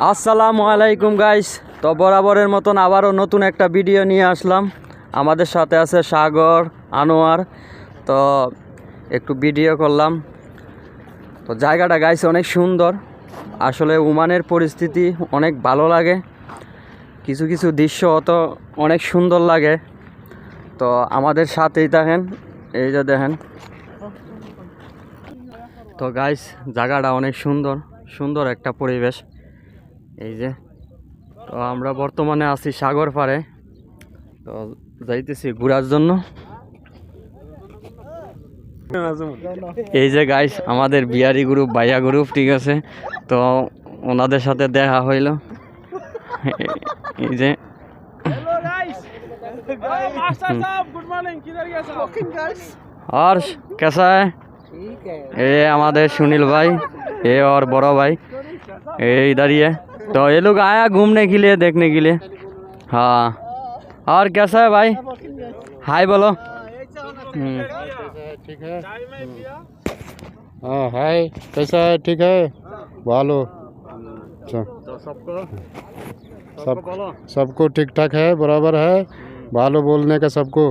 আসসালামু আলাইকুম গাইস। তো বরাবরের মতন আবারও নতুন একটা ভিডিও নিয়ে আসলাম। আমাদের সাথে আছে সাগর, আনোয়ার। তো একটু ভিডিও করলাম। তো জায়গাটা গাইস অনেক সুন্দর। আসলে ওমানের পরিস্থিতি অনেক ভালো লাগে, কিছু কিছু দৃশ্য অত অনেক সুন্দর লাগে। তো আমাদের সাথেই থাকেন, এই যে দেখেন। তো গাইস জায়গাটা অনেক সুন্দর, সুন্দর একটা পরিবেশ। এই যে, তো আমরা বর্তমানে আছি সাগর পাড়ে। তো যাইতেছি ঘোরার জন্য। এই যে গাইস আমাদের বিহারি গ্রুপ, ভাইয়া গ্রুপ, ঠিক আছে। তো ওনাদের সাথে দেখা হইল। এই যে और कैसा है? ये हमारे सुनील भाई, ये और बड़ा भाई, ये इधर ही है। तो ये लोग आया घूमने के लिए, देखने के लिए। हाँ, और कैसा है भाई? हाय बोलो। ठीक है। हाँ हाय, कैसा है? ठीक है, भालो। अच्छा, तो सबको ठीक ठाक है, बराबर है। भालो बोलने का सबको।